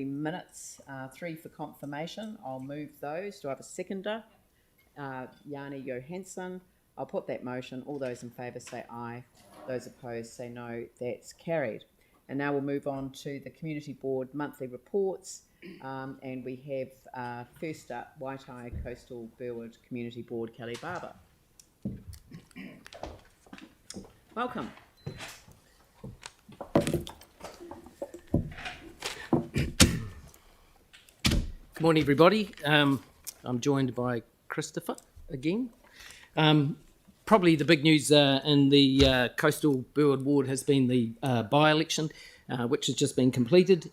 minutes, 3 for confirmation. I'll move those. Do I have a seconder? Yanni Johansson. I'll put that motion. All those in favour say aye. Those opposed say no. That's carried. And now we'll move on to the Community Board monthly reports. And we have first up Waitai Coastal Burwood Community Board, Kelly Barber. Welcome. Good morning, everybody. I'm joined by Christopher again. Probably the big news in the Coastal Burwood Ward has been the by-election, which has just been completed.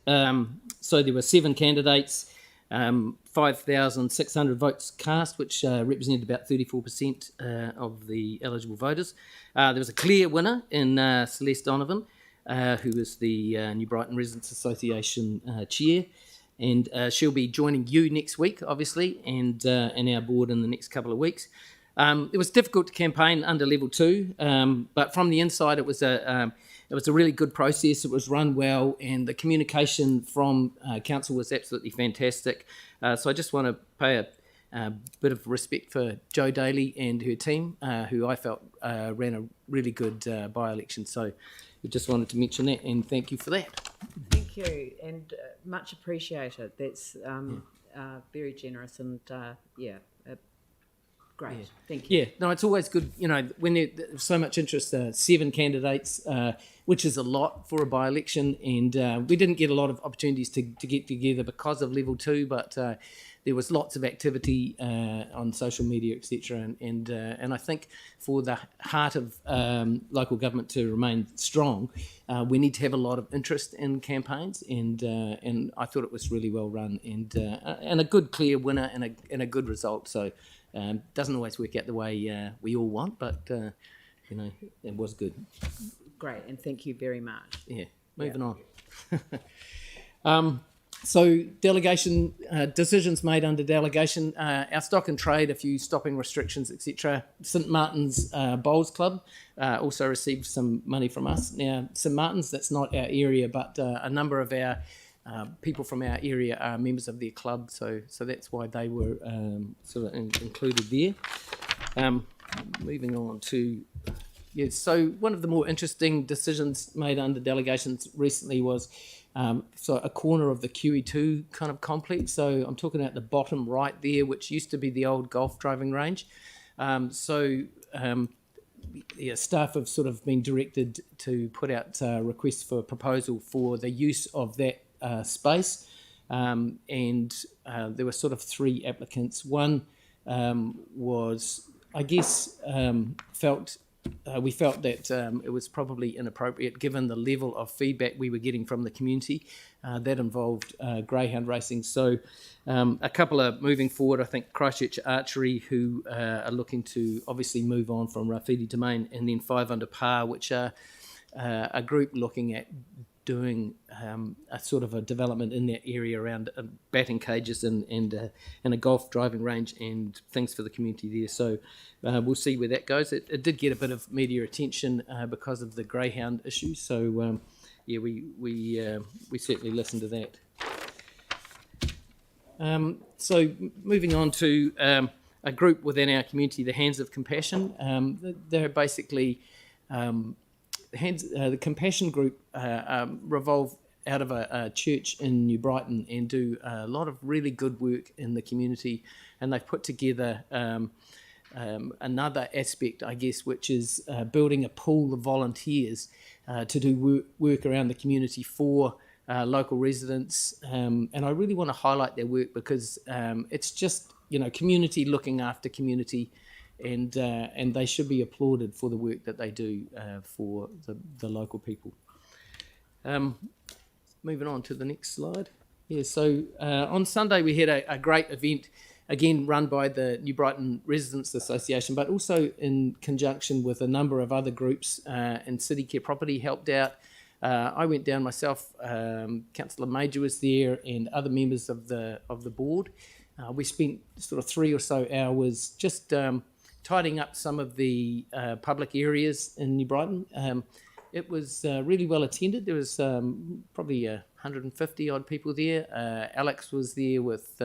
So there were 7 candidates, 5,600 votes cast, which represented about 34% of the eligible voters. There was a clear winner in Celeste Donovan, who is the New Brighton Residents Association chair. And she'll be joining you next week, obviously, and our board in the next couple of weeks. It was difficult to campaign under level 2, but from the inside, it was a really good process. It was run well, and the communication from council was absolutely fantastic. So I just want to pay a bit of respect for Jo Daly and her team, who I felt ran a really good by-election. So we just wanted to mention that, and thank you for that. Thank you, and much appreciated. That's very generous and great. Yeah. Thank you. Yeah, no, it's always good, when there's so much interest, 7 candidates, which is a lot for a by-election, and we didn't get a lot of opportunities to get together because of level 2, but there was lots of activity on social media, etc. And I think for the heart of local government to remain strong, we need to have a lot of interest in campaigns, and I thought it was really well run, and a good clear winner and a good result. So doesn't always work out the way we all want, but it was good. Great, and thank you very much. Yeah, moving on. So delegation, decisions made under delegation, our stock and trade, a few stopping restrictions, etc. St Martin's Bowls Club also received some money from us. Now, St Martin's, that's not our area, but a number of our people from our area are members of their club, so that's why they were sort of included there. Moving on to... Yeah, so one of the more interesting decisions made under delegations recently was so a corner of the QE2 kind of complex. So I'm talking about the bottom right there, which used to be the old golf driving range. Staff have sort of been directed to put out requests for a proposal for the use of that space. And there were sort of 3 applicants. One was, I guess, we felt that it was probably inappropriate given the level of feedback we were getting from the community that involved greyhound racing. So a couple are moving forward. I think Christchurch Archery, who are looking to obviously move on from Rafidi Domain, and then 5 Under Par, which are a group looking at doing a sort of a development in that area around batting cages and a golf driving range and things for the community there. So we'll see where that goes. It did get a bit of media attention because of the greyhound issue. So we certainly listened to that. So moving on to a group within our community, the Hands of Compassion. They're basically the Compassion Group revolve out of a church in New Brighton and do a lot of really good work in the community, and they've put together another aspect, I guess, which is building a pool of volunteers to do work around the community for local residents, and I really want to highlight their work because it's just community looking after community. And they should be applauded for the work that they do for the local people. Moving on to the next slide. Yeah, so on Sunday we had a great event, again run by the New Brighton Residents Association, but also in conjunction with a number of other groups, and City Care Property helped out. I went down myself, Councillor Major was there, and other members of the board. We spent sort of 3 or so hours just tidying up some of the public areas in New Brighton. It was really well attended. There was probably 150 odd people there. Alex was there with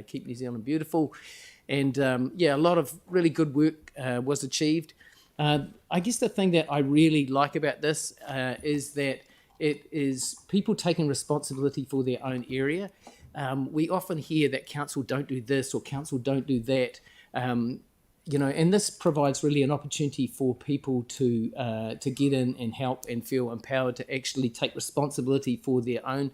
Keep New Zealand Beautiful, and a lot of really good work was achieved. I guess the thing that I really like about this is that it is people taking responsibility for their own area. We often hear that council don't do this or council don't do that, and this provides really an opportunity for people to get in and help and feel empowered to actually take responsibility for their own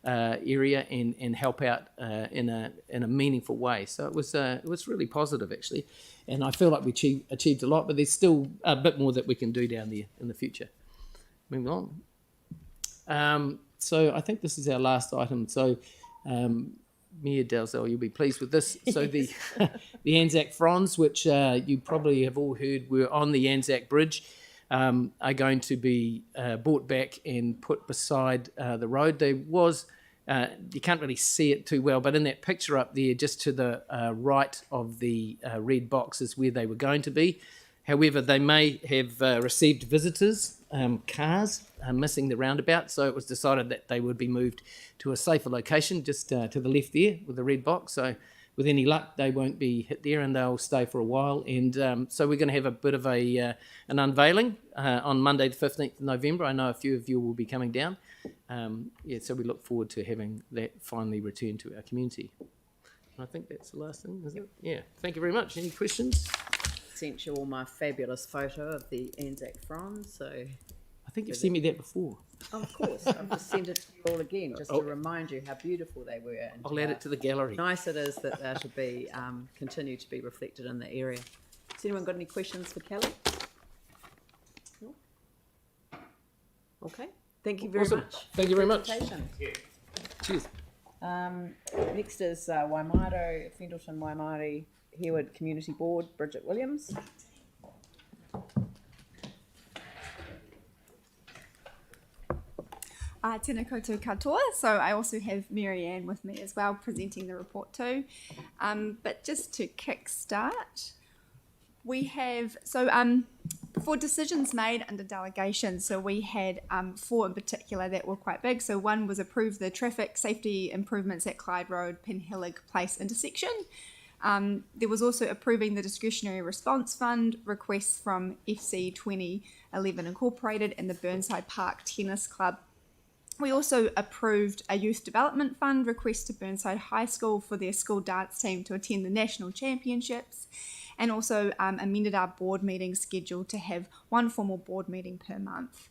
area and help out in a meaningful way. So it was really positive, actually, and I feel like we achieved a lot, but there's still a bit more that we can do down there in the future. Moving on. So I think this is our last item. So Mayor Dalzell, you'll be pleased with this. So the Anzac fronds, which you probably have all heard were on the Anzac Bridge, are going to be brought back and put beside the road. There was, you can't really see it too well, but in that picture up there, just to the right of the red box is where they were going to be. However, they may have received visitors' cars missing the roundabout, so it was decided that they would be moved to a safer location just to the left there with the red box. So with any luck, they won't be hit there and they'll stay for a while. And so we're going to have a bit of an unveiling on Monday the 15th of November. I know a few of you will be coming down. So we look forward to having that finally return to our community. And I think that's the last thing, isn't it? Yeah. Thank you very much. Any questions? Sent you all my fabulous photo of the Anzac fronds, so... I think you've seen me that before. Oh, of course. I've just sent it to you all again, just to remind you how beautiful they were. And I'll add it to the gallery. Nice it is that they should be continue to be reflected in the area. Has anyone got any questions for Kelly? No? Okay. Thank you very much. Thank you very much. Yeah. Cheers. Next is Waimaro, Fendleton Waimari Herwood Community Board, Bridget Williams. Tēnā koutou katoa. So I also have Mary Ann with me as well, presenting the report too. But just to kick start, we have, for decisions made under delegation, so we had 4 in particular that were quite big. So one was approve the traffic safety improvements at Clyde Road, Penhillig Place intersection. There was also approving the discretionary response fund requests from FC 2011 Incorporated and the Burnside Park Tennis Club. We also approved a youth development fund request to Burnside High School for their school dance team to attend the national championships, and also amended our board meeting schedule to have 1 formal board meeting per month.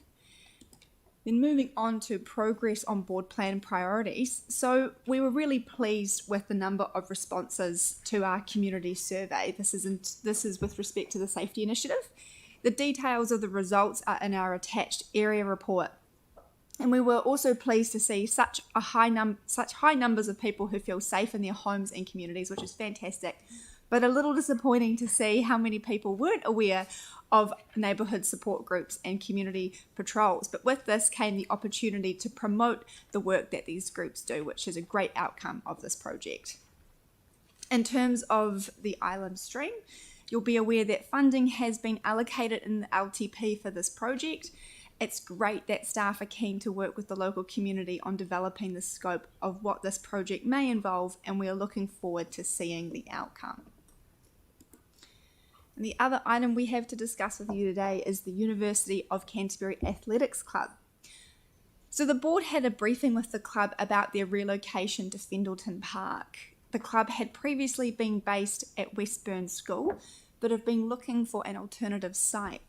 Then moving on to progress on board plan priorities. So we were really pleased with the number of responses to our community survey. This is with respect to the safety initiative. The details of the results are in our attached area report. And we were also pleased to see such high numbers of people who feel safe in their homes and communities, which is fantastic. But a little disappointing to see how many people weren't aware of neighbourhood support groups and community patrols. But with this came the opportunity to promote the work that these groups do, which is a great outcome of this project. In terms of the island stream, you'll be aware that funding has been allocated in the LTP for this project. It's great that staff are keen to work with the local community on developing the scope of what this project may involve, and we are looking forward to seeing the outcome. And the other item we have to discuss with you today is the University of Canterbury Athletics Club. So the board had a briefing with the club about their relocation to Fendleton Park. The club had previously been based at Westburn School, but have been looking for an alternative site.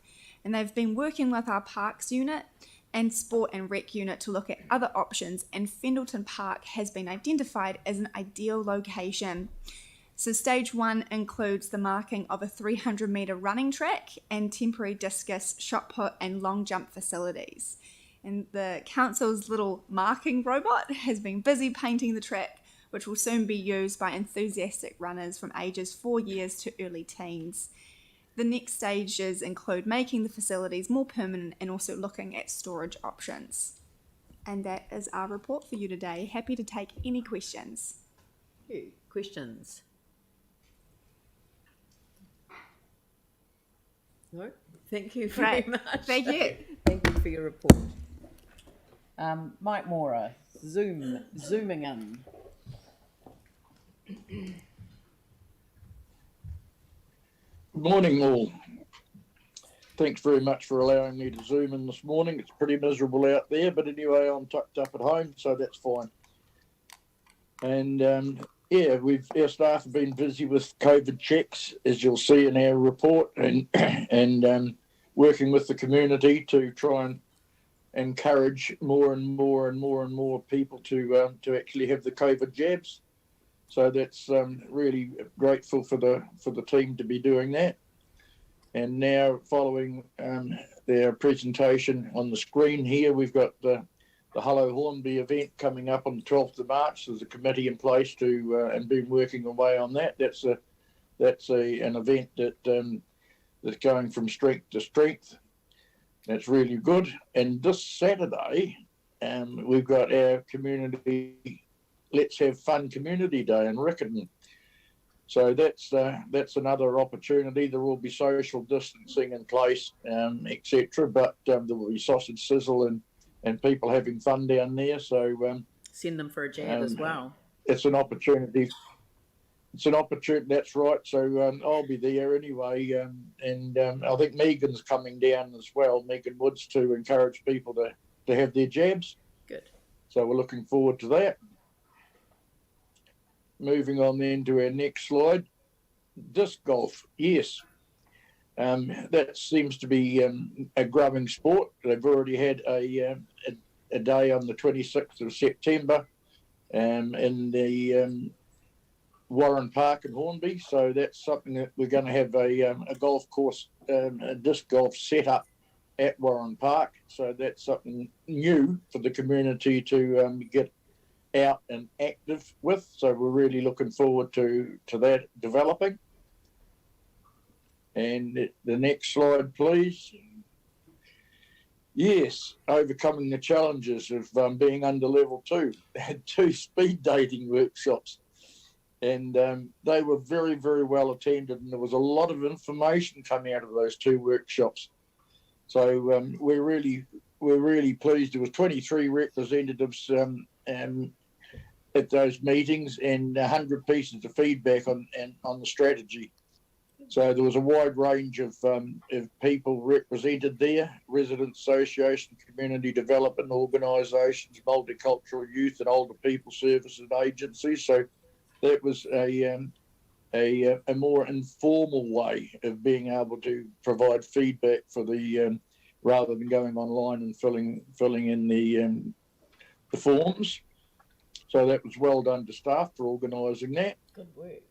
And they've been working with our Parks unit and Sport and Rec unit to look at other options, and Fendleton Park has been identified as an ideal location. So stage 1 includes the marking of a 300-metre running track and temporary discus, shot put and long jump facilities. And the council's little marking robot has been busy painting the track, which will soon be used by enthusiastic runners from ages 4 years to early teens. The next stages include making the facilities more permanent and also looking at storage options. And that is our report for you today. Happy to take any questions. Questions? No? Thank you very much. Thank you. Thank you for your report. Mike Mora, zooming in. Good morning, all. Thanks very much for allowing me to zoom in this morning. It's pretty miserable out there, but anyway, I'm tucked up at home, so that's fine. And yeah, our staff have been busy with COVID checks, as you'll see in our report, and working with the community to try and encourage more and more people to actually have the COVID jabs. So that's really grateful for the team to be doing that. And now, following their presentation on the screen here, we've got the Hello Hornby event coming up on the 12th of March. There's a committee in place to and been working away on that. That's an event that that's going from strength to strength. That's really good. And this Saturday, we've got our community Let's Have Fun Community Day in Riccarton. So that's another opportunity. There will be social distancing in place, etc. But there will be sausage sizzle and people having fun down there. So Send them for a jab as well. It's an opportunity. It's an opportunity. That's right. So I'll be there anyway, and I think Megan's coming down as well. Megan Woods, to encourage people to have their jabs. Good. So we're looking forward to that. Moving on then to our next slide. Disc golf, yes. That seems to be a growing sport. They've already had a day on the 26th of September in the Warren Park in Hornby. So that's something that we're going to have a golf course, a disc golf set up at Warren Park. So that's something new for the community to get out and active with. So we're really looking forward to that developing. And the next slide, please. Yes, overcoming the challenges of being under level 2. They had 2 speed dating workshops, and they were very, very well attended, and there was a lot of information coming out of those 2 workshops. So we're really pleased. There was 23 representatives at those meetings and 100 pieces of feedback on the strategy. So there was a wide range of people represented there: resident association, community development organisations, multicultural youth and older people services agencies. So that was a more informal way of being able to provide feedback for the rather than going online and filling in the forms. So that was well done to staff for organising that. Good work.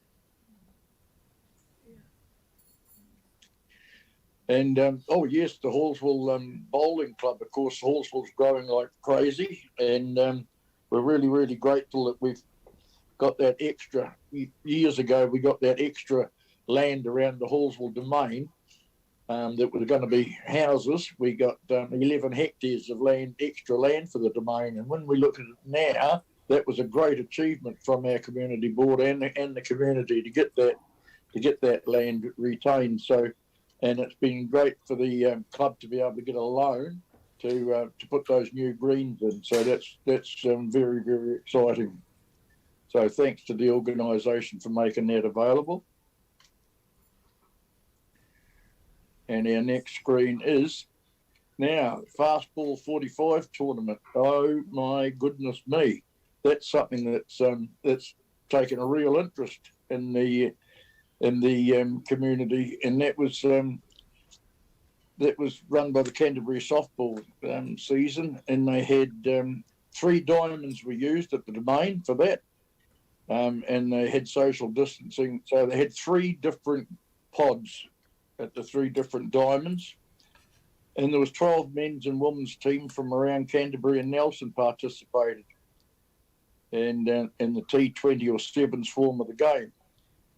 And oh yes, the Hallsville Bowling Club. Of course, Hallsville's growing like crazy, and we're really grateful that we've got that extra. Years ago, we got that extra land around the Hallsville domain that was going to be houses. We got 11 hectares of land, extra land for the domain, and when we look at it now, that was a great achievement from our community board and the community to get that land retained. So, and it's been great for the club to be able to get a loan to put those new greens in. So that's very, very exciting. So thanks to the organisation for making that available. And our next screen is now Fastball 45 tournament. Oh my goodness me. That's something that's taken a real interest in the community, and that was run by the Canterbury softball season, and they had 3 diamonds were used at the domain for that, and they had social distancing, so they had 3 different pods at the 3 different diamonds, and there was 12 men's and women's team from around Canterbury and Nelson participated. And in the T20 or sevens form of the game.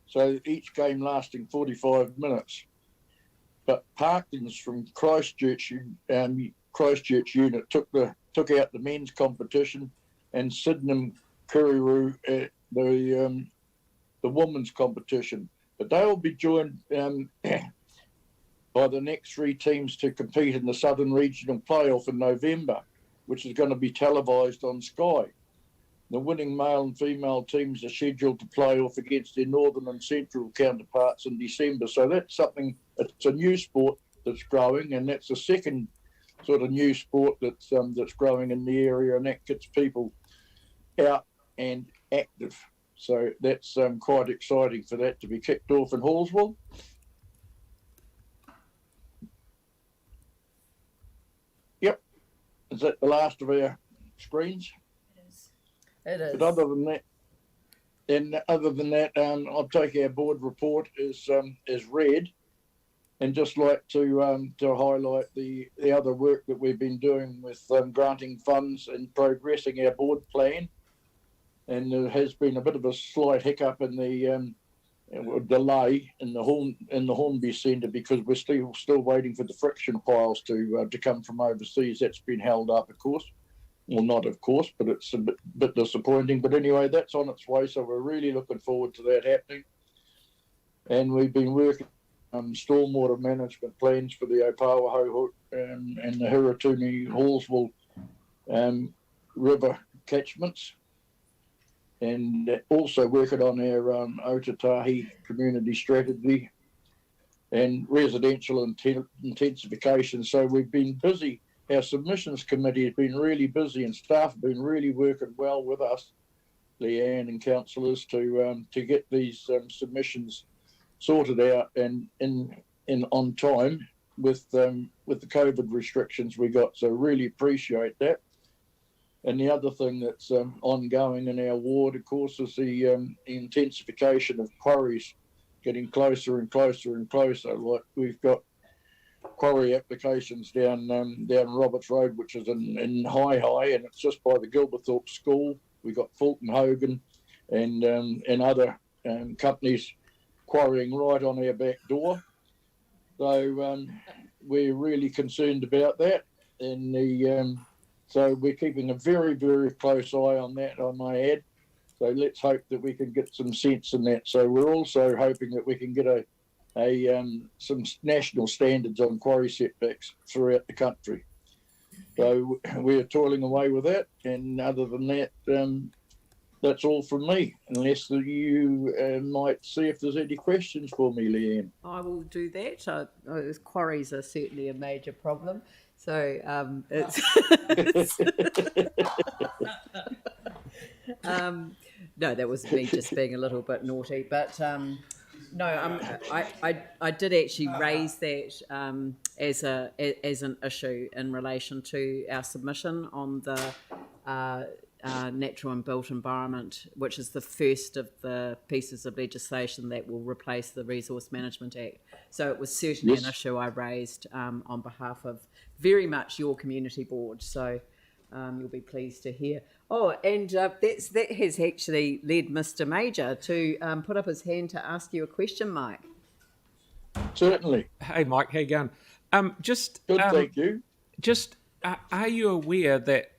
So each game lasting 45 minutes. But Parkins from Christchurch unit took out the men's competition, and Sydenham Kuriru at the women's competition. But they will be joined by the next 3 teams to compete in the Southern Regional Playoff in November. which is going to be televised on Sky. The winning male and female teams are scheduled to play off against their northern and central counterparts in December. So that's something, it's a new sport that's growing, and that's the second sort of new sport that's growing in the area, and that gets people out and active. So that's quite exciting for that to be kicked off in Hallsville. Yep. Is that the last of our screens? It is. But other than that, I'll take our board report as read, and just like to highlight the other work that we've been doing with granting funds and progressing our board plan. And there has been a bit of a slight hiccup in the delay in the Hornby Centre, because we're still waiting for the friction piles to come from overseas. That's been held up, of course. Well, not of course, but it's a bit disappointing. But anyway, that's on its way, so we're really looking forward to that happening. And we've been working on stormwater management plans for the Opawaho and the Hiratuni Hallsville river catchments, and also working on our Otatahi community strategy and residential intensification. So we've been busy. Our submissions committee has been really busy, and staff have been really working well with us, Leanne and councillors, to get these submissions sorted out and in on time with the COVID restrictions we got. So really appreciate that. And the other thing that's ongoing in our ward, of course, is the intensification of quarries, getting closer and closer and closer. Like we've got quarry applications down Roberts Road, which is in High, and it's just by the Gilberthorpe School. We've got Fulton Hogan and other companies quarrying right on our back door. So we're really concerned about that. And so we're keeping a very, very close eye on that, I may add. So let's hope that we can get some sense in that. So we're also hoping that we can get some national standards on quarry setbacks throughout the country. So we're toiling away with that. And other than that, that's all from me, unless you might see if there's any questions for me, Leanne. I will do that. Quarries are certainly a major problem. So it's no, that was me just being a little bit naughty. But no, I did actually raise that as an issue in relation to our submission on the natural and built environment, which is the first of the pieces of legislation that will replace the Resource Management Act. So it was certainly an issue I raised on behalf of very much your community board. So you'll be pleased to hear. Oh, and that has actually led Mr. Major to put up his hand to ask you a question, Mike. Certainly. Hey, Mike, how you going? Good, thank you. Are you aware that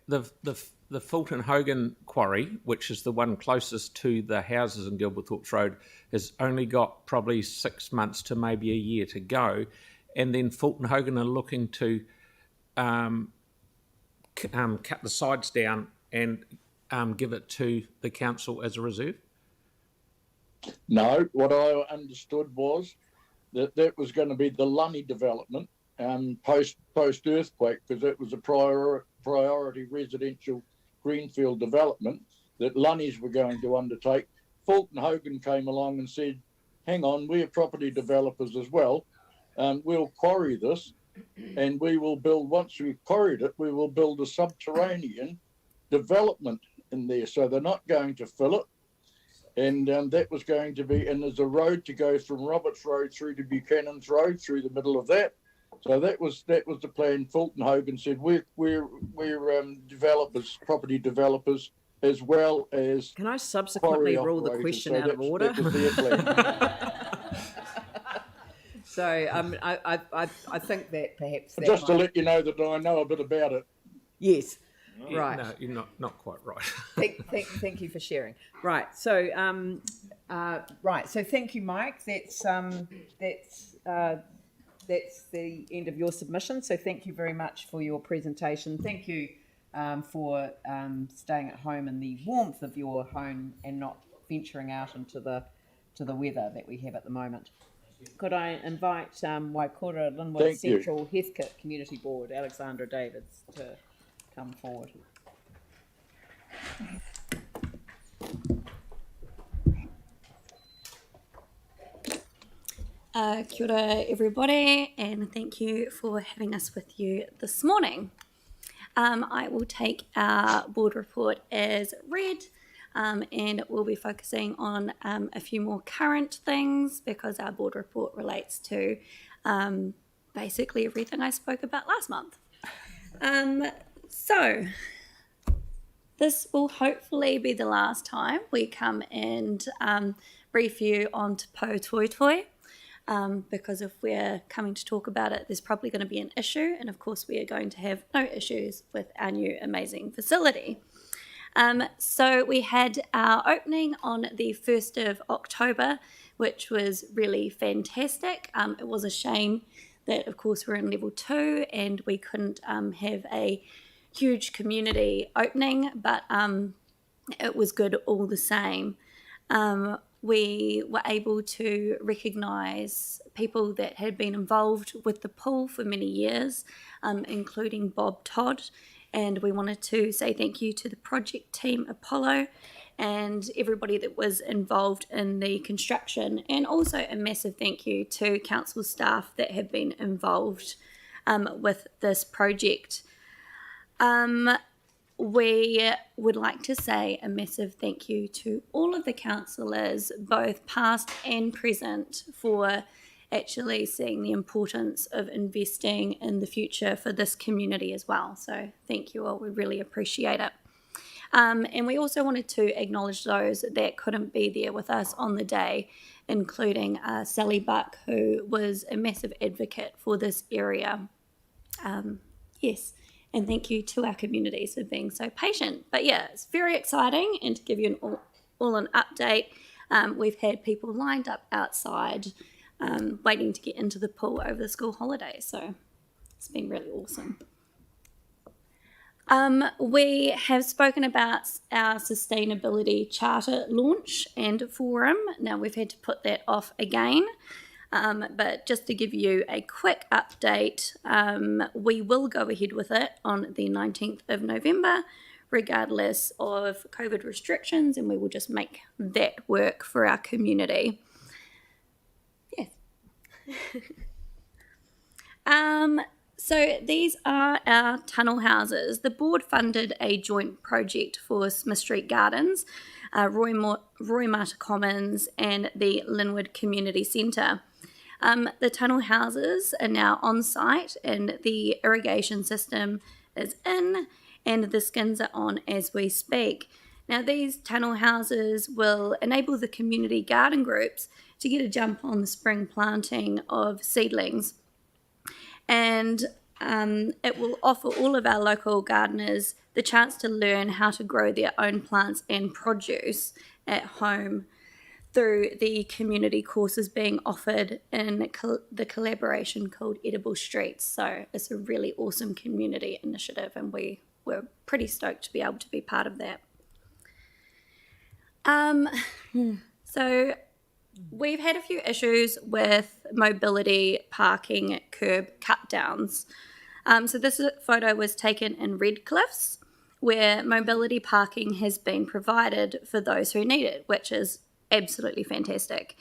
the Fulton Hogan quarry, which is the one closest to the houses in Gilberthorpe Road, has only got probably 6 months to maybe a year to go, and then Fulton Hogan are looking to cut the sides down and give it to the council as a reserve? No, what I understood was that was going to be the Lunny development post earthquake, because it was a priority residential greenfield development that Lunnies were going to undertake. Fulton Hogan came along and said, hang on, we're property developers as well. We'll quarry this, and we will build, once we've quarried it, we will build a subterranean development in there. So they're not going to fill it. And that was going to be, and there's a road to go from Roberts Road through to Buchanan's Road through the middle of that. So that was the plan. Fulton Hogan said we're developers, property developers, as well as. Can I subsequently rule the question out of order? That was their plan. So I think that perhaps that just to let you know that I know a bit about it. Yes. Yeah, right. No, you're not quite right. Thank you for sharing. Right. So So thank you, Mike. That's the end of your submission. So thank you very much for your presentation. Thank you, for staying at home in the warmth of your home and not venturing out into the weather that we have at the moment. Could I invite Waikura Linwood-Central-Heathcote Community Board, Alexandra Davids, to come forward. Kia ora everybody, and thank you for having us with you this morning. I will take our board report as read, and we'll be focusing on a few more current things because our board report relates to basically everything I spoke about last month. So this will hopefully be the last time we come and brief you on Te Pou Toitoi. Because if we're coming to talk about it, there's probably going to be an issue, and of course we are going to have no issues with our new amazing facility. So we had our opening on the 1st of October, which was really fantastic. It was a shame that, of course, we're in level 2 and we couldn't have a huge community opening, but it was good all the same. We were able to recognise people that had been involved with the pool for many years, including Bob Todd, and we wanted to say thank you to the project team Apollo and everybody that was involved in the construction, and also a massive thank you to council staff that have been involved with this project. We would like to say a massive thank you to all of the councillors, both past and present, for actually seeing the importance of investing in the future for this community as well. So thank you all, we really appreciate it. And we also wanted to acknowledge those that couldn't be there with us on the day, including Sally Buck, who was a massive advocate for this area. Yes. And thank you to our communities for being so patient. But yeah, it's very exciting. And to give you an update, we've had people lined up outside waiting to get into the pool over the school holidays. So it's been really awesome. We have spoken about our sustainability charter launch and forum. Now we've had to put that off again. But just to give you a quick update, we will go ahead with it on the 19th of November, regardless of COVID restrictions, and we will just make that work for our community. Yes. So these are our tunnel houses. The board funded a joint project for Smith Street Gardens, Roy Mata Commons, and the Linwood Community Centre. The tunnel houses are now on site and the irrigation system is in and the skins are on as we speak. Now these tunnel houses will enable the community garden groups to get a jump on the spring planting of seedlings, and it will offer all of our local gardeners the chance to learn how to grow their own plants and produce at home through the community courses being offered in the collaboration called Edible Streets. So it's a really awesome community initiative and we were pretty stoked to be able to be part of that. So we've had a few issues with mobility parking curb cut downs. So this photo was taken in Redcliffs, where mobility parking has been provided for those who need it, which is absolutely fantastic.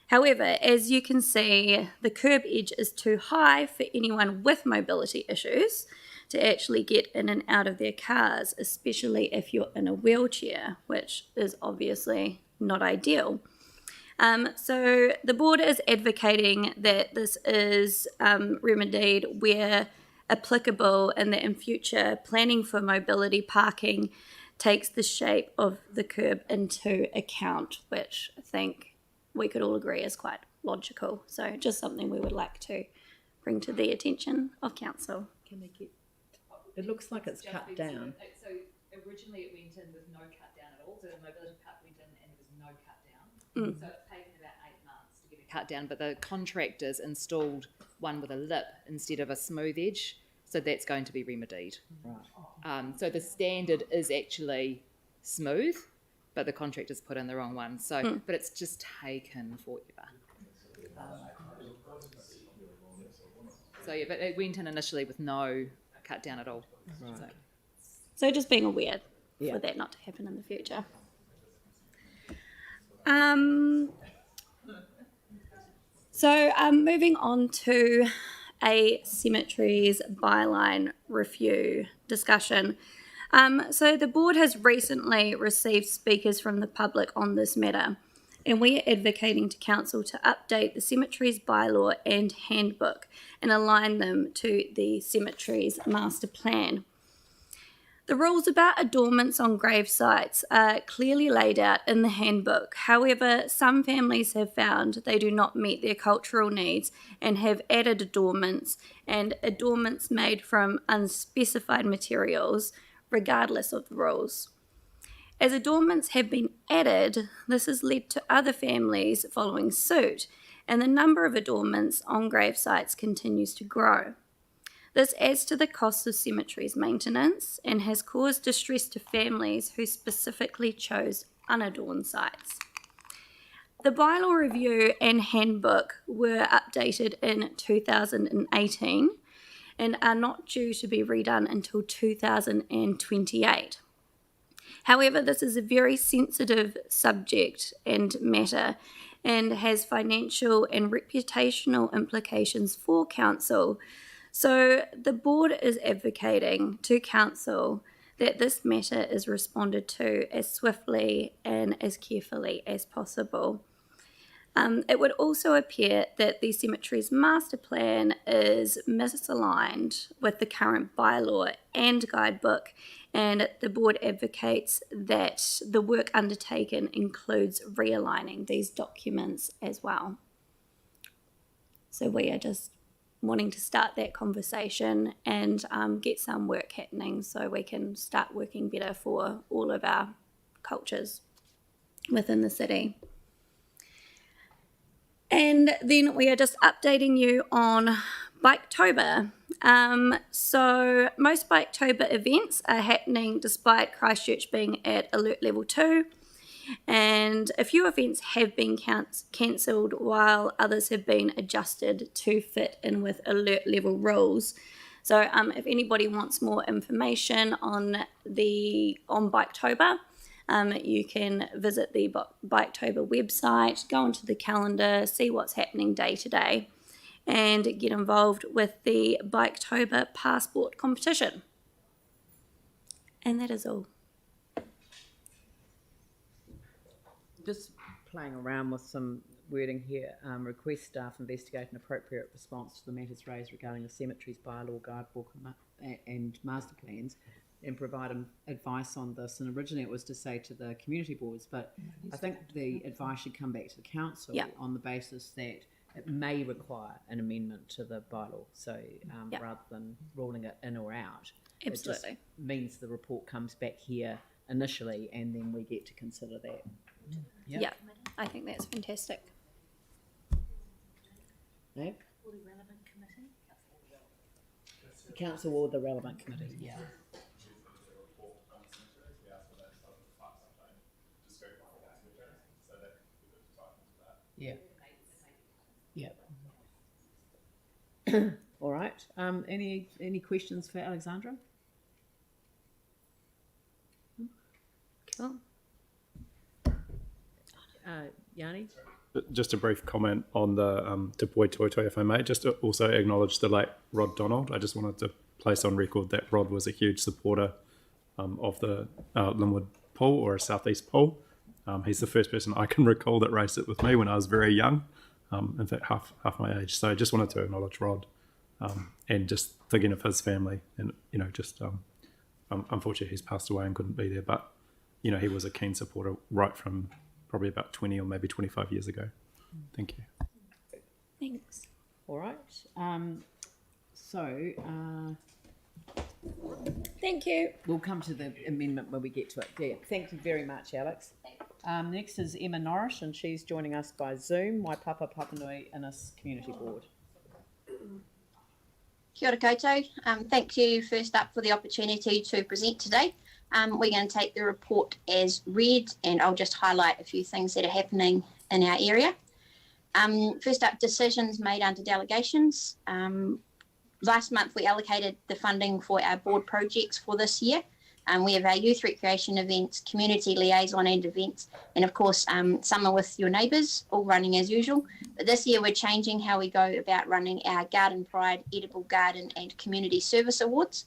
However, as you can see, the curb edge is too high for anyone with mobility issues to actually get in and out of their cars, especially if you're in a wheelchair, which is obviously not ideal. So the board is advocating that this is remedied where applicable, and that in future planning for mobility parking takes the shape of the curb into account, which I think we could all agree is quite logical. So just something we would like to bring to the attention of council. Can they get? It looks like it's cut down. So originally it went in with no cut down at all. So the mobility park went in and there was no cut down. So it's taken about 8 months to get a cut down, but the contractors installed one with a lip instead of a smooth edge. So that's going to be remedied. Right. So the standard is actually smooth, but the contractor's put in the wrong one. So, but it's just taken forever. So yeah, but it went in initially with no cut down at all. Right. So just being aware Yeah. for that not to happen in the future. Moving on to a cemeteries byline review discussion. So the board has recently received speakers from the public on this matter, and we are advocating to council to update the cemeteries bylaw and handbook and align them to the cemeteries master plan. The rules about adornments on grave sites are clearly laid out in the handbook. However, some families have found they do not meet their cultural needs and have added adornments and adornments made from unspecified materials, regardless of the rules. As adornments have been added, this has led to other families following suit, and the number of adornments on grave sites continues to grow. This adds to the costs of cemeteries maintenance and has caused distress to families who specifically chose unadorned sites. The bylaw review and handbook were updated in 2018 and are not due to be redone until 2028. However, this is a very sensitive subject and matter and has financial and reputational implications for council. So the board is advocating to council that this matter is responded to as swiftly and as carefully as possible. It would also appear that the cemetery's master plan is misaligned with the current bylaw and guidebook, and the board advocates that the work undertaken includes realigning these documents as well. So we are just wanting to start that conversation and get some work happening so we can start working better for all of our cultures within the city. And then we are just updating you on Biketober. So most Biketober events are happening despite Christchurch being at alert level 2. And a few events have been cancelled while others have been adjusted to fit in with alert level rules. So if anybody wants more information on Biketober, you can visit the Biketober website, go onto the calendar, see what's happening day to day, and get involved with the Biketober passport competition. And that is all. Just playing around with some wording here. Request staff investigate an appropriate response to the matters raised regarding the cemeteries bylaw, guidebook and master plans, and provide advice on this. And originally it was to say to the community boards, but I think the advice should come back to the council on the basis that it may require an amendment to the bylaw. So rather than ruling it in or out, Absolutely. it just means the report comes back here initially and then we get to consider that. Yep. Yeah, I think that's fantastic. No? The council or the relevant committee, yeah. Yeah. Yeah. All right. Any questions for Alexandra? Cool. Yanni? Just a brief comment on the Te Poi Toitoi, if I may. Just to also acknowledge the late Rod Donald. I just wanted to place on record that Rod was a huge supporter of the Linwood pool, or a southeast pool. He's the first person I can recall that raced it with me when I was very young, in fact half my age. So I just wanted to acknowledge Rod and just thinking of his family, and unfortunately he's passed away and couldn't be there, but he was a keen supporter right from probably about 20 or maybe 25 years ago. Thank you. Thanks. All right. Thank you. We'll come to the amendment when we get to it. Yeah. Thank you very much, Alex. Next is Emma Norris, and she's joining us by Zoom, Waipapa Papanui Innis Community Board. Kia ora koutou. Thank you first up for the opportunity to present today. We're going to take the report as read, and I'll just highlight a few things that are happening in our area. First up, decisions made under delegations. Last month we allocated the funding for our board projects for this year. We have our youth recreation events, community liaison and events, and of course summer with your neighbours, all running as usual. But this year we're changing how we go about running our Garden Pride, Edible Garden and Community Service Awards.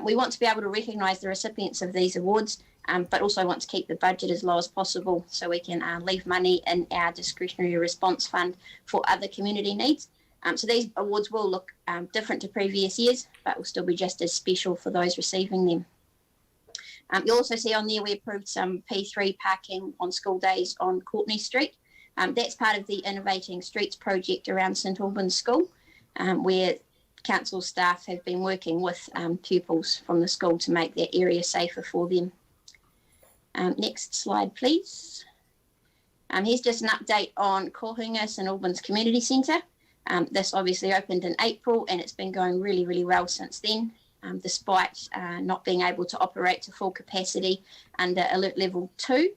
We want to be able to recognise the recipients of these awards, but also want to keep the budget as low as possible so we can leave money in our discretionary response fund for other community needs. So these awards will look different to previous years, but will still be just as special for those receiving them. You'll also see on there we approved some P3 parking on school days on Courtney Street. That's part of the Innovating Streets project around St Albans School, where council staff have been working with pupils from the school to make that area safer for them. Next slide, please. Here's just an update on Kohunga St Albans Community Centre. This obviously opened in April and it's been going really, really well since then. Despite not being able to operate to full capacity under alert level 2.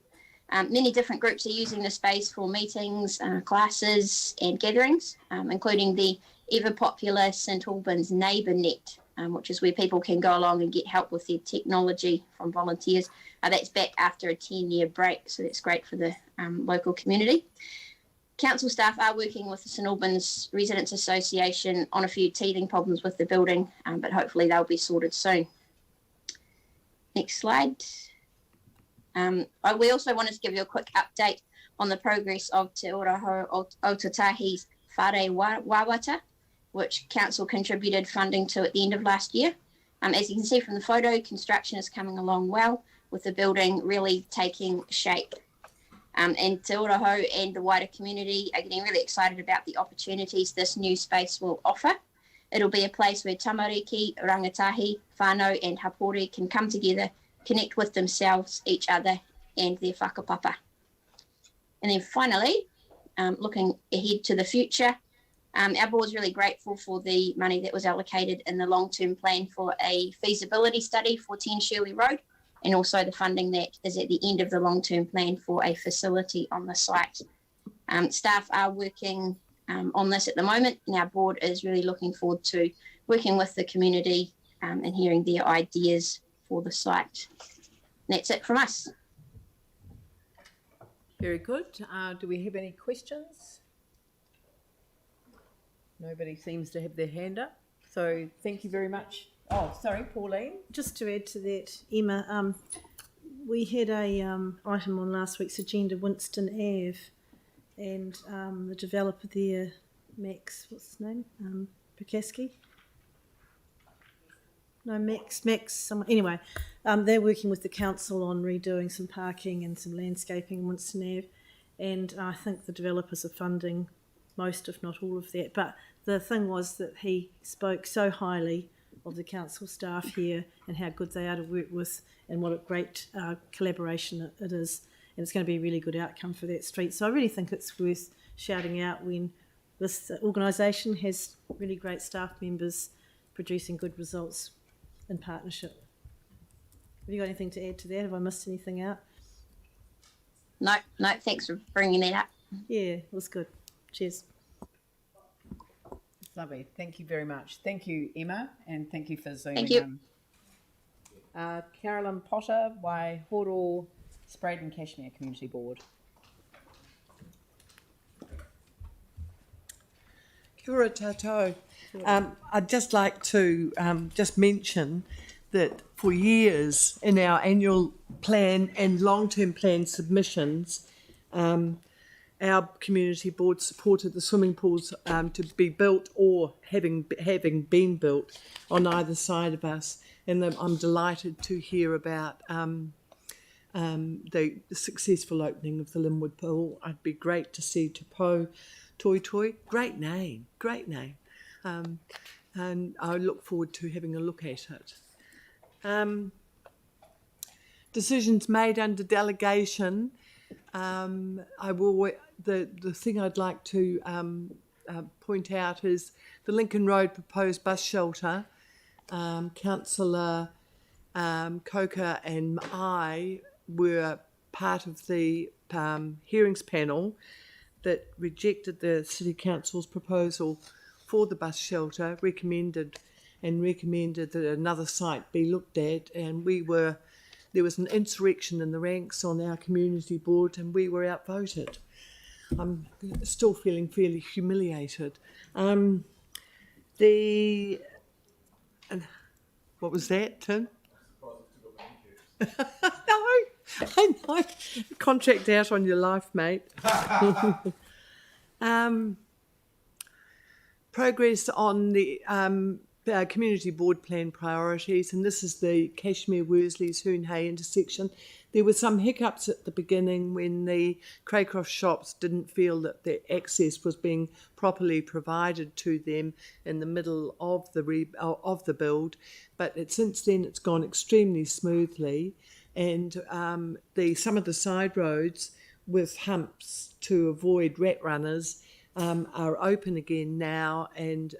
Many different groups are using the space for meetings, classes and gatherings, including the ever popular St Albans Neighbour Net, which is where people can go along and get help with their technology from volunteers. That's back after a 10-year break, so that's great for the local community. Council staff are working with the St Albans Residents Association on a few teething problems with the building, but hopefully they'll be sorted soon. Next slide. We also wanted to give you a quick update on the progress of Te Oroho Otatahi's Whare Wawata, which Council contributed funding to at the end of last year. As you can see from the photo, construction is coming along well, with the building really taking shape. And Te Oroho and the wider community are getting really excited about the opportunities this new space will offer. It'll be a place where tamariki, rangatahi, whānau and hapori can come together, connect with themselves, each other and their whakapapa. And then finally, looking ahead to the future, our board's really grateful for the money that was allocated in the long-term plan for a feasibility study for 10 Shirley Road, and also the funding that is at the end of the long-term plan for a facility on the site. Staff are working on this at the moment, and our board is really looking forward to working with the community and hearing their ideas for the site. And that's it from us. Very good. Do we have any questions? Nobody seems to have their hand up. So thank you very much. Oh, sorry, Pauline. Just to add to that, Emma, we had a item on last week's agenda, Winston Ave, and the developer there, Max, what's his name? Bukaski? No, Max, someone. Anyway, they're working with the council on redoing some parking and some landscaping in Winston Ave, and I think the developers are funding most, if not all of that. But the thing was that he spoke so highly of the council staff here and how good they are to work with and what a great collaboration it is, and it's going to be a really good outcome for that street. So I really think it's worth shouting out when this organisation has really great staff members producing good results in partnership. Have you got anything to add to that? Have I missed anything out? No, thanks for bringing that up. Yeah, it was good. Cheers. Lovely. Thank you very much. Thank you, Emma, and thank you for zooming Thank you. in. Carolyn Potter, Waihoro Sprayed and Cashmere Community Board. Kia ora tātou. I'd just like to just mention that for years in our annual plan and long-term plan submissions, our community board supported the swimming pools to be built or having been built on either side of us. And I'm delighted to hear about the successful opening of the Linwood pool. It'd be great to see Te Pou Toi Toi. Great name. And I look forward to having a look at it. Decisions made under delegation. The thing I'd like to point out is the Lincoln Road proposed bus shelter. Councillor Coker and I were part of the hearings panel that rejected the City Council's proposal for the bus shelter, recommended that another site be looked at, and there was an insurrection in the ranks on our community board and we were outvoted. I'm still feeling fairly humiliated. What was that, Tim? No, I know. Contract out on your life, mate. Progress on the community board plan priorities, and this is the Cashmere-Worsley's-Hoon-Hay intersection. There were some hiccups at the beginning when the Craycroft shops didn't feel that their access was being properly provided to them in the middle of the build, but since then it's gone extremely smoothly, and some of the side roads with humps to avoid rat runners are open again now, and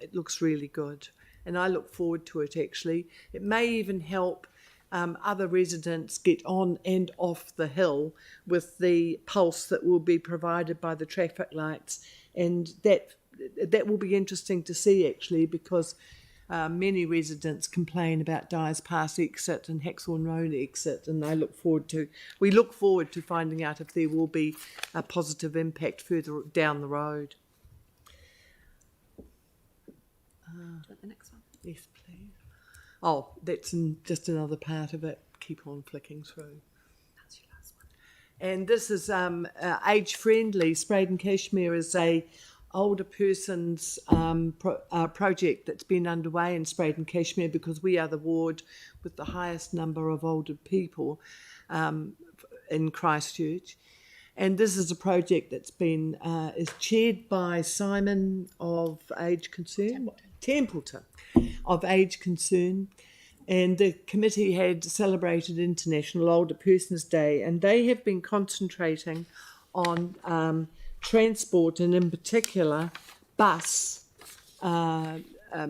it looks really good. And I look forward to it, actually. It may even help other residents get on and off the hill with the pulse that will be provided by the traffic lights. And that will be interesting to see, actually, because many residents complain about Dyers Pass exit and Haxorn Road exit, and we look forward to finding out if there will be a positive impact further down the road. The next one. Yes, please. Oh, that's just another part of it. Keep on flicking through. That's your last one. And this is age-friendly. Spraden Cashmere is a older person's project that's been underway in Spraden Cashmere because we are the ward with the highest number of older people in Christchurch. And this is a project that's been is chaired by Simon of Age Concern, Templeton of Age Concern, and the committee had celebrated International Older Persons Day, and they have been concentrating on transport, and in particular bus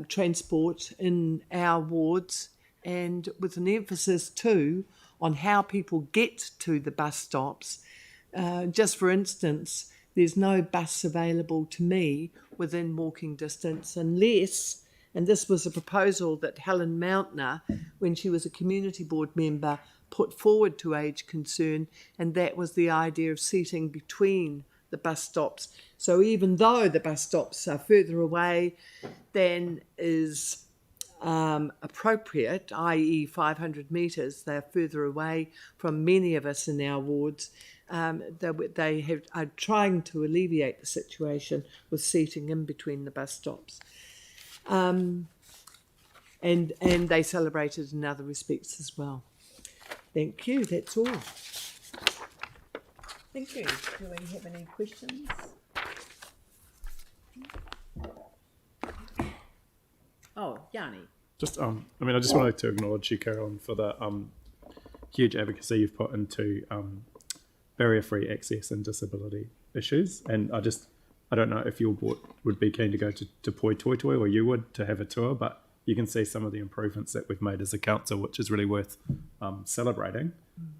transport in our wards, and with an emphasis too on how people get to the bus stops. Just for instance, there's no bus available to me within walking distance unless, and this was a proposal that Helen Mountner, when she was a community board member, put forward to Age Concern, and that was the idea of seating between the bus stops. So even though the bus stops are further away than is appropriate, i.e. 500 metres, they're further away from many of us in our wards, they are trying to alleviate the situation with seating in between the bus stops. And they celebrated in other respects as well. Thank you, that's all. Thank you. Do we have any questions? Oh, Yanni. Just, I just wanted to acknowledge you, Carolyn, for the huge advocacy you've put into barrier-free access and disability issues. And I don't know if your board would be keen to go to Poi Toi Toi, or you would, to have a tour, but you can see some of the improvements that we've made as a council, which is really worth celebrating.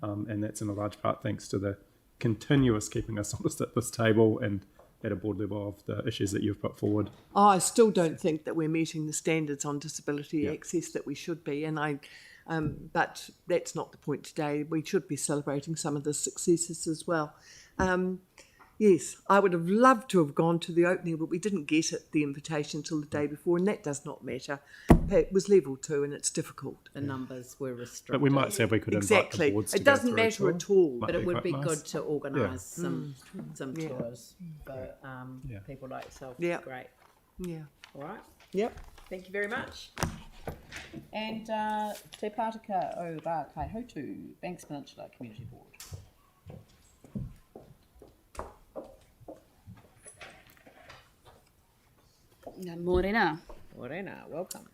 And that's in a large part thanks to the continuous keeping us honest at this table and at a board level of the issues that you've put forward. I still don't think that we're meeting the standards on disability access that we should be, and but that's not the point today. We should be celebrating some of the successes as well. Yes, I would have loved to have gone to the opening, but we didn't get the invitation till the day before, and that does not matter. It was level 2, and it's difficult. The numbers were restricted. But we might see if we could invite the boards to it doesn't matter at all. But it would be nice. good to organise some tours for people like yourself. Yeah. Great. Yeah. All right. Yep. Thank you very much. And Te Pātaka o Rā Kaihotu, Banks Peninsula Community Board. Morena. Morena, welcome.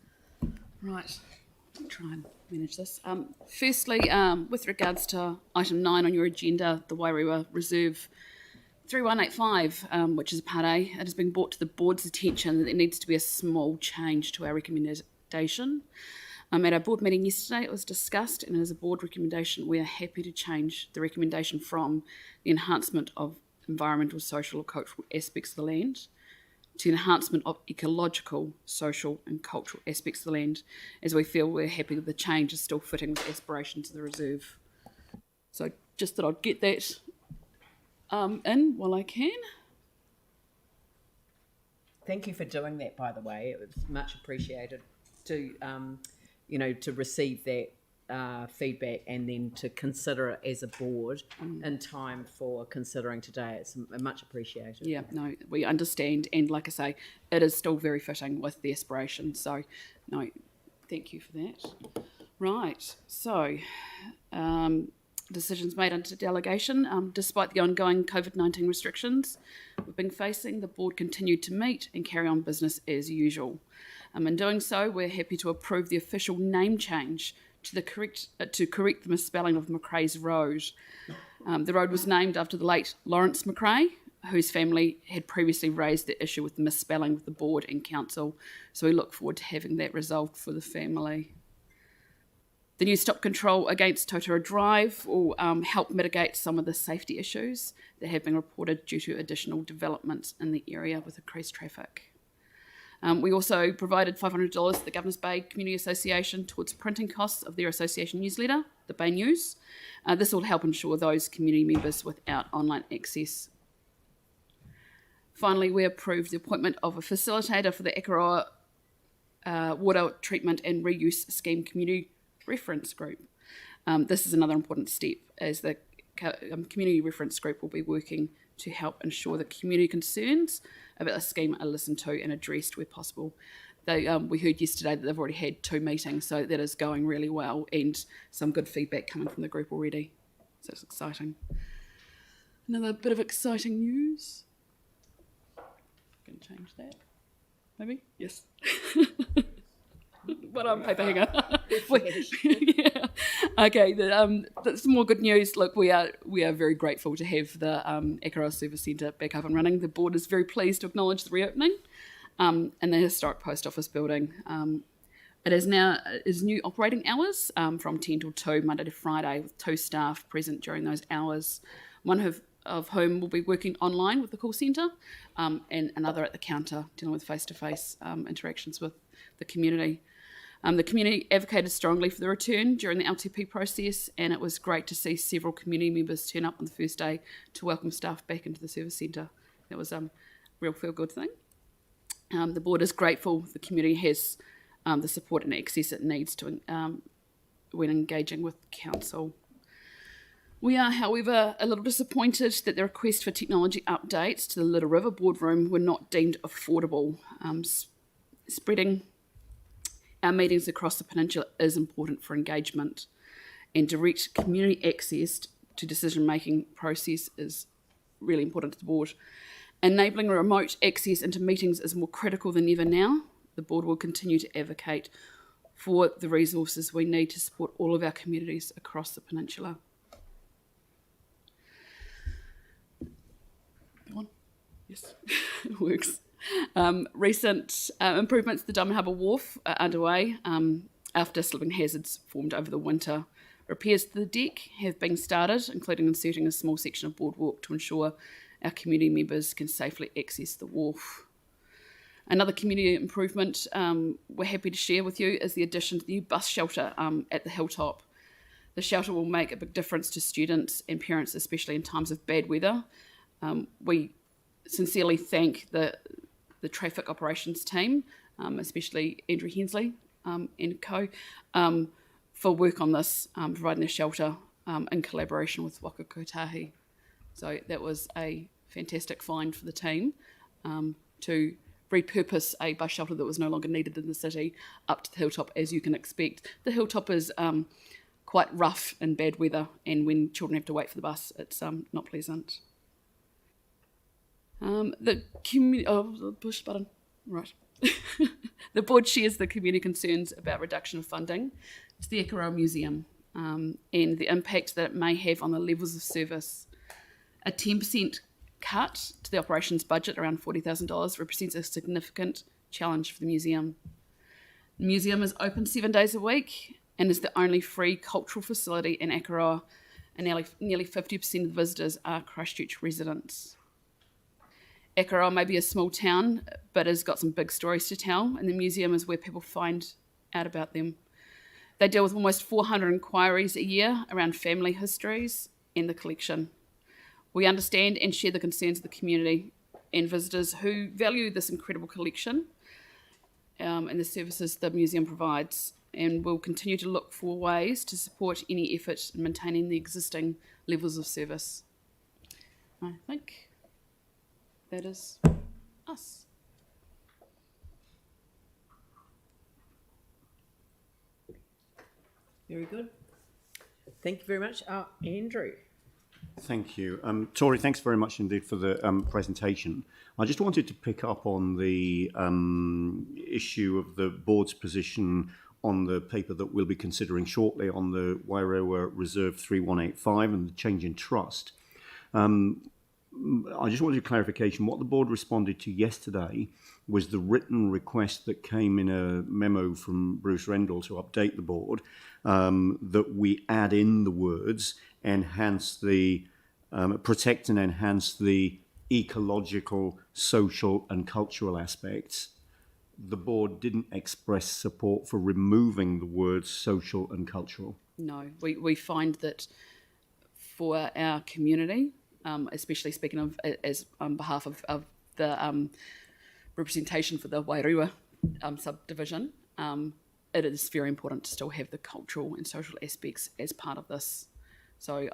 Right, I'll try and manage this. Firstly, with regards to item 9 on your agenda, the Wairua Reserve 3185, which is Part A, it has been brought to the board's attention that there needs to be a small change to our recommendation. At our board meeting yesterday, it was discussed, and as a board recommendation, we are happy to change the recommendation from the enhancement of environmental, social, or cultural aspects of the land to enhancement of ecological, social, and cultural aspects of the land, as we feel we're happy that the change is still fitting with aspirations of the reserve. So just that I'd get that in while I can. Thank you for doing that, by the way. It was much appreciated to, to receive that feedback and then to consider it as a board in time for considering today. It's much appreciated. Yeah, no, we understand. And like I say, it is still very fitting with the aspiration. So, no, thank you for that. Right, so decisions made under delegation. Despite the ongoing COVID-19 restrictions we've been facing, the board continued to meet and carry on business as usual. In doing so, we're happy to approve the official name change to correct the misspelling of McRae's Road. The road was named after the late Lawrence McRae, whose family had previously raised the issue with the misspelling with the board and council. So we look forward to having that resolved for the family. The new stop control against Totara Drive will help mitigate some of the safety issues that have been reported due to additional developments in the area with increased traffic. We also provided $500 to the Governor's Bay Community Association towards printing costs of their association newsletter, the Bay News. This will help ensure those community members without online access. Finally, we approved the appointment of a facilitator for the Ekaroa Water Treatment and Reuse Scheme Community Reference Group. This is another important step as the Community Reference Group will be working to help ensure the community concerns about the scheme are listened to and addressed where possible. We heard yesterday that they've already had 2 meetings, so that is going really well and some good feedback coming from the group already. So it's exciting. Another bit of exciting news. Can change that, maybe? Yes. But on paper, hang on. Yeah. Okay, that's more good news. Look, we are very grateful to have the Ekaroa Service Centre back up and running. The board is very pleased to acknowledge the reopening in the historic post office building. It is now new operating hours from 10 till 2, Monday to Friday, with 2 staff present during those hours, one of whom will be working online with the call centre and another at the counter dealing with face-to-face interactions with the community. The community advocated strongly for the return during the LTP process, and it was great to see several community members turn up on the first day to welcome staff back into the service centre. That was a real feel-good thing. The board is grateful the community has the support and access it needs to when engaging with council. We are, however, a little disappointed that the request for technology updates to the Little River boardroom were not deemed affordable. Spreading our meetings across the peninsula is important for engagement, and direct community access to decision-making process is really important to the board. Enabling remote access into meetings is more critical than ever now. The board will continue to advocate for the resources we need to support all of our communities across the peninsula. Go on. Yes, it works. Recent improvements to the Diamond Harbour Wharf are underway after slipping hazards formed over the winter. Repairs to the deck have been started, including inserting a small section of boardwalk to ensure our community members can safely access the wharf. Another community improvement we're happy to share with you is the addition to the new bus shelter at the Hilltop. The shelter will make a big difference to students and parents, especially in times of bad weather. We sincerely thank the traffic operations team, especially Andrew Hensley and co, for work on this, providing a shelter in collaboration with Waka Kotahi. So that was a fantastic find for the team to repurpose a bus shelter that was no longer needed in the city up to the Hilltop, as you can expect. The Hilltop is quite rough in bad weather, and when children have to wait for the bus, it's not pleasant. Push button, right. The board shares the community concerns about reduction of funding to the Ekaroa Museum and the impact that it may have on the levels of service. A 10% cut to the operations budget, around $40,000, represents a significant challenge for the museum. The museum is open 7 days a week and is the only free cultural facility in Aotearoa, and nearly 50% of the visitors are Christchurch residents. Aotearoa may be a small town, but has got some big stories to tell, and the museum is where people find out about them. They deal with almost 400 inquiries a year around family histories and the collection. We understand and share the concerns of the community and visitors who value this incredible collection and the services the museum provides, and will continue to look for ways to support any effort in maintaining the existing levels of service. I think that is us. Very good. Thank you very much. Andrew. Thank you. Tori, thanks very much indeed for the presentation. I just wanted to pick up on the issue of the board's position on the paper that we'll be considering shortly on the Waikura Reserve 3185 and the change in trust. I just wanted clarification. What the board responded to yesterday was the written request that came in a memo from Bruce Rendell to update the board, that we add in the words enhance the protect and enhance the ecological, social and cultural aspects. The board didn't express support for removing the words social and cultural. No, we find that for our community, especially speaking of as on behalf of the representation for the Wairua subdivision, it is very important to still have the cultural and social aspects as part of this. So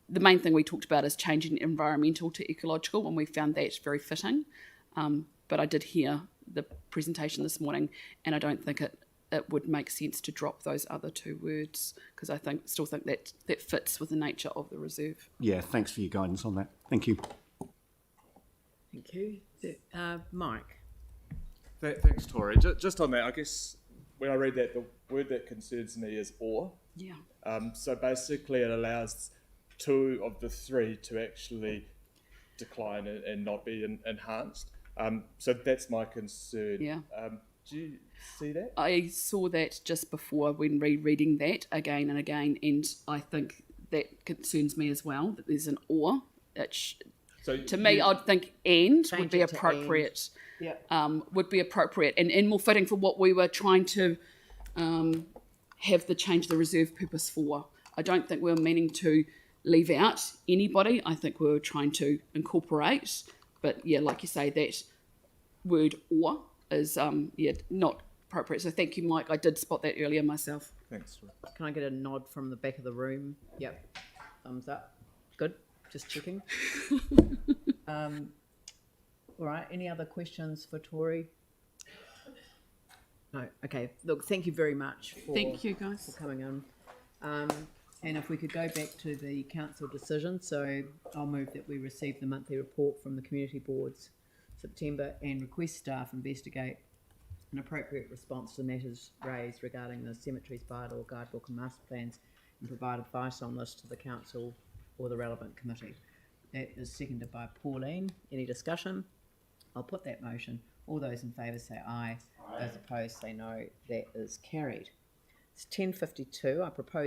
the main thing we talked about is changing environmental to ecological, and we found that very fitting. But I did hear the presentation this morning, and I don't think it would make sense to drop those other two words, because I still think that fits with the nature of the reserve. Yeah, thanks for your guidance on that. Thank you. Thank you. Mike. Thanks, Tori. Just on that, I guess when I read that, the word that concerns me is or. Yeah. So basically it allows two of the three to actually decline and not be enhanced. So that's my concern. Yeah. Do you see that? I saw that just before when rereading that again and again, and I think that concerns me as well, that there's an or. To me, I'd think and would be appropriate. Yeah. Would be appropriate and more fitting for what we were trying to have the change the reserve purpose for. I don't think we were meaning to leave out anybody. I think we were trying to incorporate, but yeah, like you say, that word or is not appropriate. So thank you, Mike. I did spot that earlier myself. Thanks. Can I get a nod from the back of the room? Yep. Thumbs up. Good. Just checking. All right. Any other questions for Tori? No. Okay. Look, thank you very much Thank you, guys. for coming in. And if we could go back to the council decision, so I'll move that we receive the monthly report from the community boards September and request staff investigate an appropriate response to the matters raised regarding the cemeteries bylaw, guidebook and master plans, and provide advice on this to the council or the relevant committee. That is seconded by Pauline. Any discussion? I'll put that motion. All those in favour say aye. Those opposed say no. That is carried. It's 10:52. I propose